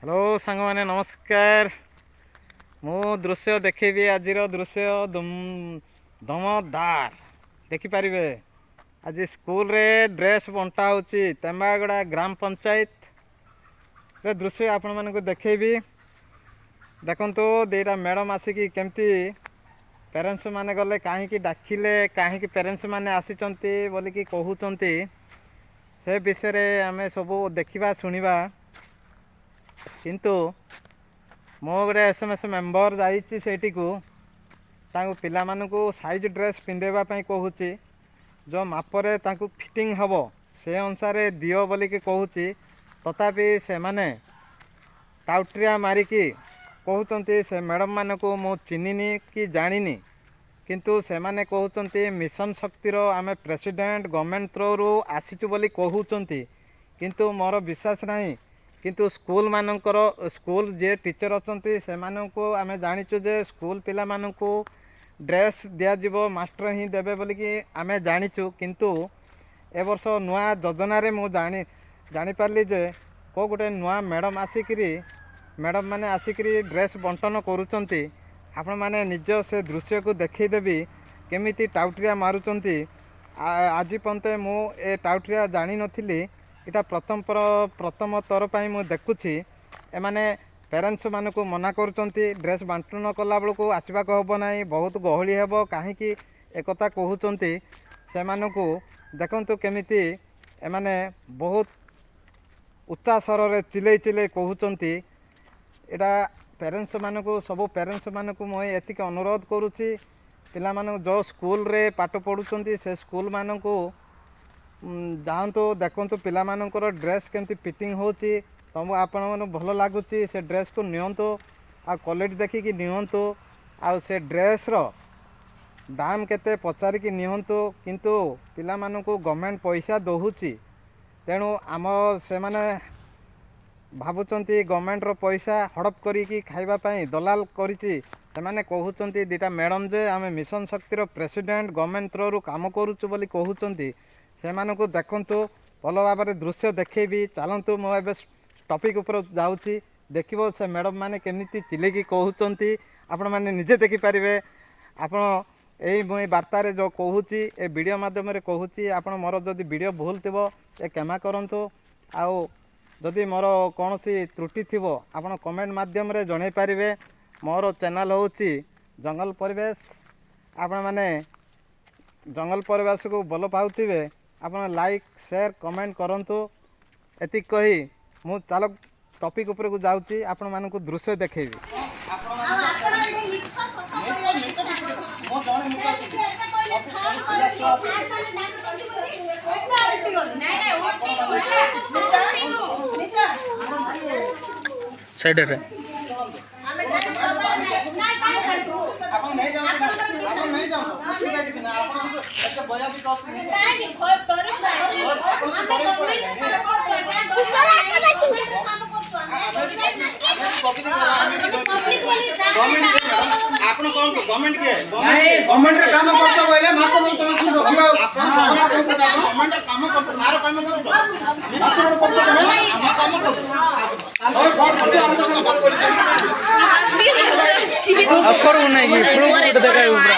Hello सांग मैंने नमस्कार। मु दृश्य देखेबी आज दृश्य दमदार देखिपारे। आज स्कूल रे ड्रेस बंटा होची तेम्बागड़ा ग्राम पंचायत रे दृश्य आपण मानक देखेबी। देखंतु देरा मैडम आसिकी केमती पेरेंट्स माने गले कहीं डाकिले कहीं पेरेंट्स माने आसीचंती बोलिकी कहउचंती से विषय रे आमे सबू देखिबा सुनिबा। किंतु मो गोटे एसएमएस मेम्बर जाइए सेठी को पिला मानकु साइज ड्रेस पिंधेवाई कहूँ जो मापरे तांकु फिटिंग हम से अनुसार दियो बोलिकी कहूँ। तथापि से माने टाउट्रिया मारिकी कहते से मैडम मानकु मु चिन्हिनी कि जानिनी किंतु से माने कहते मिशन शक्तिर आमे प्रेसिडेंट गवर्नमेंट थ्रू आसीचु बोली कहते किंतु मोर विश्वास नहीं। किंतु स्कूल मानकर स्कूल जे टीचर अच्छे से आमे जानिचु जे स्कूल पिला मानकु ड्रेस दिज्व मास्टर ही देवे बोलिकी आमे जानिचु। किंतु ए वर्ष नुआ योजना रे मु जानी जे को गोटे नुआ मैडम आसिकरी मैडम माने आसिकरी ड्रेस बंटन करुचंती। आपण माने निज से दृश्य को देखईदेवी केमिति टाउट्रिया मारुचंती। आज पंते मु ए टाउट्रिया जानी नथिली। इटा प्रथम थर पर मुझे देखुची एमाने पेरेंट्स मानक मना करुचंती ड्रेस बांटन कला बेलू आसवाक हम ना बहुत गहली हेब कहीं एक कहते से देखु केमिति एमाने बहुत उच्चा स्वर रे चिल्लै चिल्लै कहते। एटा पेरेंट्स मानक सब पेरेंट्स मानक मुझे एतिक अनुरोध करुच्ची पिला मानक जो स्कूल रे पाठ पढ़ुचंती से स्कूल मानक जातु देखु पिला मानकर ड्रेस केमती फिटिंग होची तुम आपण मन भल लगुच से ड्रेस को नियंतु आ क्वालिटी देखिकी नियंतु आ से ड्रेस रो दाम केते पचारिकी नियंतु। किंतु पिला मानकु गवर्नमेंट पैसा दहुची तेणु आम से माने भावुचंती गवर्नमेंट रो पैसा हड़प करिकी खाइबा पई दलाल करिची। से माने कहउचंती दिटा मैडम जे आमे मिशन शक्तिर प्रेसिडेंट गवर्नमेंट थ्रू काम करूचु बोली कहउचंती से मानकु देखंतु भल भाव में दृश्य देखी चलतु। मो ए टॉपिक उपर जाऊँगी देखिबो से मैडम माने केमिति चिलेकी कहउचंती आपण माने निजे देखि पारिबे। आपण एई मुई वार्तारे जो कहूची ए वीडियो माध्यम रे कहूची आपण मोर जदि वीडियो भूल थिबो ए क्षमा करंतु। आउ जदि मोर कोनोसी त्रुटि थिबो आपण कमेंट माध्यम रे जणाई पारिबे। मोर चैनल होची जंगल परिवेश। आपण माने जंगल परिवेश को भल पाउथिबे आपण लाइक शेयर कमेंट करंतु। एति कही मु चलो टॉपिक ऊपर को जाउची आपण मानकु दृश्य देखैबी। साइड रे आपण नहीं जाओ आपण नहीं जाओ ठीक है कि ना आपण ऐसे बया भी तो नहीं गवर्नमेंट के गवर्नमेंट रे काम करतो बोले मास्टर बोल तुम की रखियो गवर्नमेंट काम करतो मारो काम करतो मास्टर करतो हम काम करतो और बहुत हम तो काम करते अफर नहीं की फ्लू देखाय ऊपर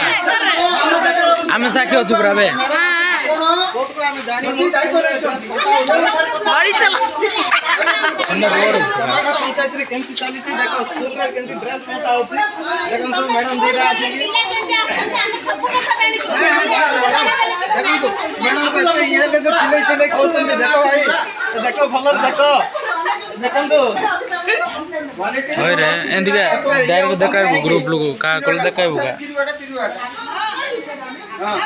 आमे साके अछु पूरा बे कोर्ट को आमे जानी नहीं चाहतो गाड़ी चला अंदर रोड हमारा पंचायत रे केमती चलीती देखो स्कूल रे केमती ड्रेस पहनता होती देखन तो मैडम दे रहा है कि आमे सब कथा जानी देखन तो मैडम कहते ये ले तो चिल्लै चिल्लै कहते देखो भाई देखो भलर देखो देखन तो होय रे एंदिगा डायरेक्ट देखाइबो ग्रुप लोग का कोल देखाइबो का हां